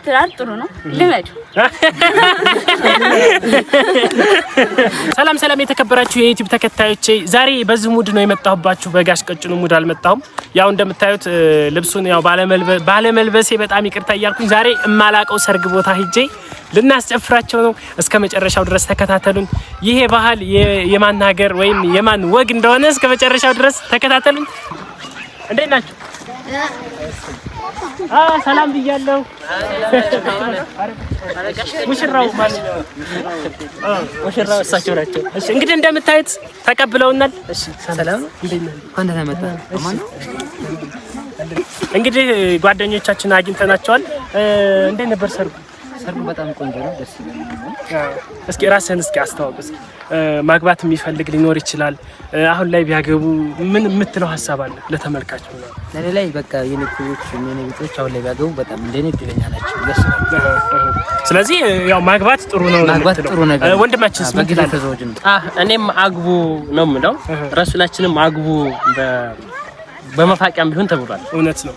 ትዳር ጥሩ ነው ልመዱ። ሰላም የተከበራችሁ የዩቲዩብ ተከታዮቼ ዛሬ በዚህ ሙድ ነው የመጣሁባችሁ። በጋሽ ቀጭኑ ሙድ አልመጣሁም። ያው እንደምታዩት ልብሱን ያው ባለመልበሴ በጣም ይቅርታ እያልኩኝ ዛሬ እማላቀው ሰርግ ቦታ ሄጄ ልናስጨፍራቸው ነው። እስከ መጨረሻው ድረስ ተከታተሉን። ይሄ ባህል የማን ሀገር ወይም የማን ወግ እንደሆነ እስከ መጨረሻው ድረስ ተከታተሉን። እንዴት ናችሁ? ሰላም ብያለሁ። ሙሽራው ማለት ነው። ሙሽራው እሳቸው ናቸው። እሺ እንግዲህ እንደምታዩት ተቀብለውናል። እሺ ሰላም ነው። እንዴት ነው መጣ? አማን እንግዲህ ጓደኞቻችን አግኝተናቸዋል። እንዴት ነበር ሰርጉ? ሰርጉ በጣም ቆንጆ ነው፣ ደስ ይላል። እስኪ ራስህን እስኪ አስተዋውቅ። እስኪ ማግባት የሚፈልግ ሊኖር ይችላል። አሁን ላይ ቢያገቡ ምን የምትለው ሀሳብ አለ ለተመልካቹ? ለኔ ላይ በቃ የኔኩዎች አሁን ላይ ቢያገቡ በጣም እንደኔ እድለኛ ናቸው፣ ደስ ይላል። ስለዚህ ያው ማግባት ጥሩ ነው። ማግባት ጥሩ ነገር። ወንድማችንስ ምን ትላለህ? እኔም አግቡ ነው የምለው። ረሱላችንም አግቡ በመፋቂያም ቢሆን ተብሏል። እውነት ነው።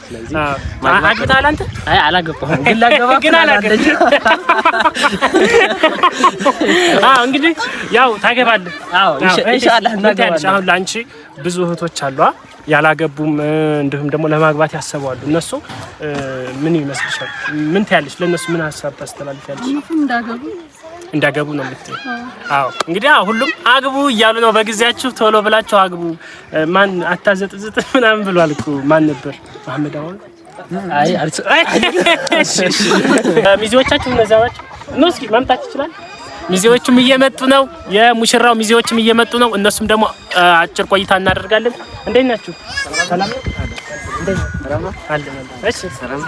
ስለዚህ አግብተሃል አንተ? አይ አላገባሁም፣ ግን ላገባ እንግዲህ ያው ታገባለህ። ኢንሻአላህ እናገባለን። አሁን ላንቺ ብዙ እህቶች አሉ ያላገቡም እንዲሁም ደግሞ ለማግባት ያሰባሉ። እነሱ ምን ይመስልሻል? ምን ትያለሽ? ለነሱ ምን ሀሳብ ታስተላልፊያለሽ? እንዳገቡ ነው የምትይው? አዎ እንግዲህ ሁሉም አግቡ እያሉ ነው። በጊዜያችሁ ቶሎ ብላችሁ አግቡ። ማን አታዘጥዝጥ ምናምን ብሏል እኮ ማን ነበር? መሐመድ አሁን ሚዜዎቻችሁ እነዚያ ናቸው። ነው እስኪ መምጣት ይችላል። ሚዜዎቹም እየመጡ ነው። የሙሽራው ሚዜዎችም እየመጡ ነው። እነሱም ደግሞ አጭር ቆይታ እናደርጋለን። እንዴት ናችሁ? ሰላም ነው? እንዴት ነው? እሺ ሰላም።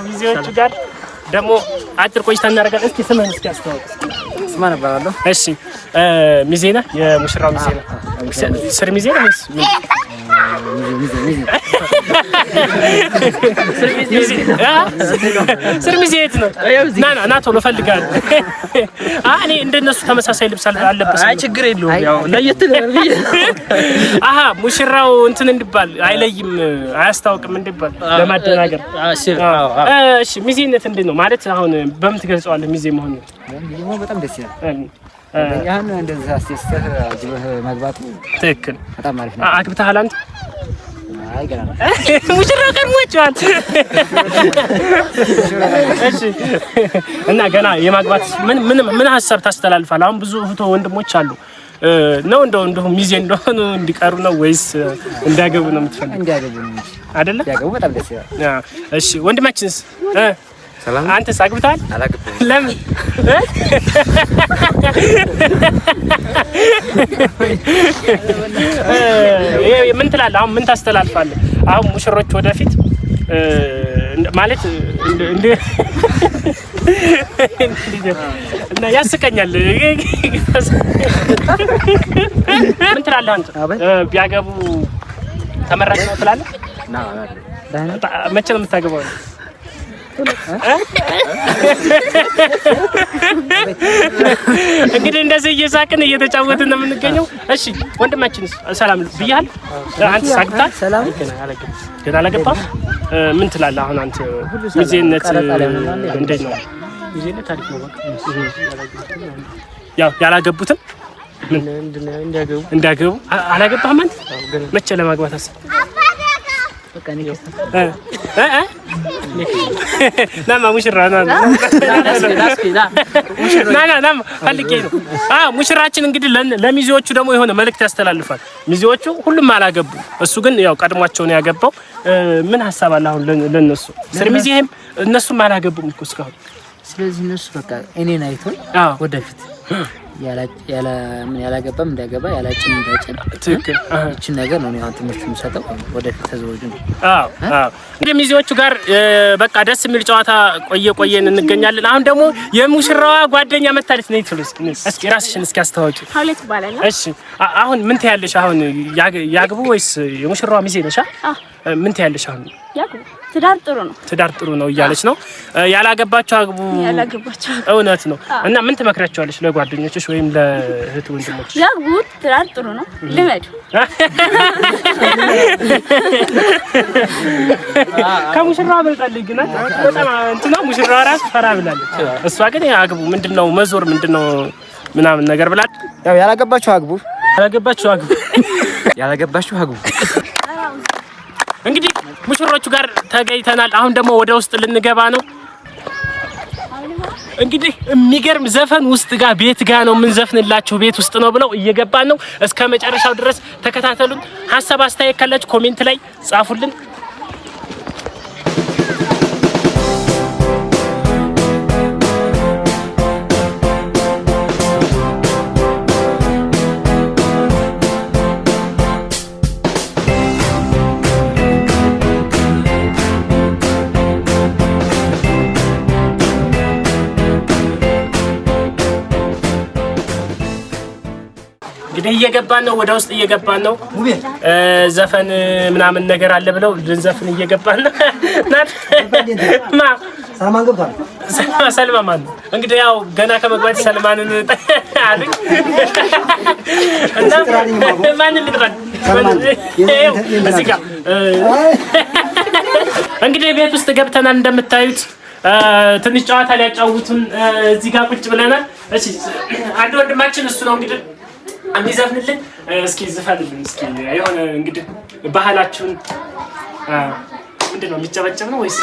ሚዜዎቹ ጋር ደግሞ አጭር ቆይታ እናደርጋለን። እስኪ ስምህን እስኪ አስተዋውቅ። ስማ ነበር። እሺ ሚዜ ነህ? የሙሽራው ሚዜ ነህ? ስር ሚዜ ነህ ወይስ ምን? ስር ሚዜ የት ነው? ና ቶሎ እፈልጋለሁ። እኔ እንደነሱ ተመሳሳይ ልብስ አለበስም። አይ ችግር የለውም። ያው ለየት ለርብዬ ሙሽራው እንትን እንድባል አይለይም አያስታውቅም እንድባል ለማደናገር። እሺ ሚዜነት እንዴት ነው ማለት አሁን በምን ትገልጸዋለህ? ሚዜ መሆን በጣም ደስ ይላል። ያን እንደዛ አስተስተህ አጅበህ መግባቱ ትክክል፣ በጣም አሪፍ ነው። አግብተሃል አንተ? አይ ገና ነው። ሙሽራው ቀድሞኛል። እሺ እና ገና የማግባት ምን ሀሳብ ታስተላልፋለህ? አሁን ብዙ እህቶ ወንድሞች አሉ ነው እንደው ሚዜ እንደሆኑ እንዲቀሩ ነው ወይስ እንዲያገቡ ነው የምትፈልገው? እንዲያገቡ ነው አይደለ? እንዲያገቡ በጣም ደስ ይላል። እሺ ወንድማችንስ? ሰላም። አንተስ አግብተሃል? አላገባም። ለምን? ምን ትላለህ? አሁን ምን ታስተላልፋለህ? አሁን ሙሽሮች ወደፊት ማለት እና ያስቀኛል። ምን ትላለህ አንተ? ቢያገቡ ተመራጭ ነው ትላለህ? መቼ ነው የምታገባው? እንግዲህ እንደዚህ እየሳቅን እየተጫወትን ነው የምንገኘው። እሺ ወንድማችንስ ሰላም ብያለሁ። አንተ ሳቅታ ሰላም ገና አላገባም። ምን ትላለህ አሁን አንተ? ሚዜነት እንዴት ነው? ሚዜነት አሪፍ ነው። በቃ ያው ያላገቡትም እንዲያገቡ አላገባህም አንተ? መቼ ለማግባት አሰብክ? በቃ እኔ ናማ ሙሽራ ናማ ፈልጌ ነው። ሙሽራችን እንግዲህ ለሚዜዎቹ ደግሞ የሆነ መልእክት ያስተላልፋል። ሚዜዎቹ ሁሉም አላገቡ፣ እሱ ግን ያው ቀድሟቸው ነው ያገባው። ምን ሀሳብ አለ አሁን ለነሱ? ስር ሚዜህም እነሱም አላገቡም እኮ እስካሁን። ስለዚህ እነሱ በቃ እኔን አይቶኝ ወደፊት ያላገባም እንዳገባ ያላጭን እንዳጭን ትክክል። እቺ ነገር ነው አሁን ትምህርት የምሰጠው። ወደፊት ተዘወጁ ነው። እንግዲህ ሚዜዎቹ ጋር በቃ ደስ የሚል ጨዋታ ቆየን እንገኛለን። አሁን ደግሞ የሙሽራዋ ጓደኛ መታለች ነው ይትሉስ። እስኪ ራስሽን እስኪ አስተዋውቂ። ሀውለት ይባላል። እሺ አሁን ምን ትያለሽ? አሁን ያግቡ ወይስ የሙሽራዋ ሚዜ ነሽ? ምን ትያለሽ? አሁን ትዳር ጥሩ ነው እያለች ነው። ያላገባችሁ አግቡ። እውነት ነው። እና ምን ትመክራቸዋለሽ ለጓደኞችሽ ወይም ለእህት ወንድሞችሽ? ያግቡ፣ ትዳር ጥሩ ነው፣ ልመዱ። ከሙሽራዋ በልጣለች ግን በጣም እንትና ሙሽራዋ ራሱ ፈራ ብላለች። እሷ ግን አግቡ ምንድነው መዞር ምንድነው ምናምን ነገር ብላ ያው ያላገባችሁ አግቡ። እንግዲህ ሙሽሮቹ ጋር ተገኝተናል። አሁን ደግሞ ወደ ውስጥ ልንገባ ነው። እንግዲህ የሚገርም ዘፈን ውስጥ ጋር ቤት ጋር ነው የምንዘፍንላችሁ፣ ቤት ውስጥ ነው ብለው እየገባን ነው። እስከ መጨረሻው ድረስ ተከታተሉን። ሀሳብ አስተያየት ካላችሁ ኮሜንት ላይ ጻፉልን። እንግዲህ እየገባን ነው፣ ወደ ውስጥ እየገባን ነው። ዘፈን ምናምን ነገር አለ ብለው ልንዘፍን እየገባን ነው። ሰልማን ገብቷል። ሰልማን እንግዲህ ያው ገና ከመግባት ሰልማንን አሉኝ እና ማንን ልጥራል? እዚህ ጋር እንግዲህ ቤት ውስጥ ገብተናል። እንደምታዩት ትንሽ ጨዋታ ሊያጫውቱን እዚህ ጋር ቁጭ ብለናል። እሺ አንድ ወንድማችን እሱ ነው እንግዲህ የሚዘፍንልን። እስኪ ዝፈንልን እስኪ የሆነ እንግዲህ ባህላችሁን ምንድን ነው የሚጨበጨብ ነው ወይስ?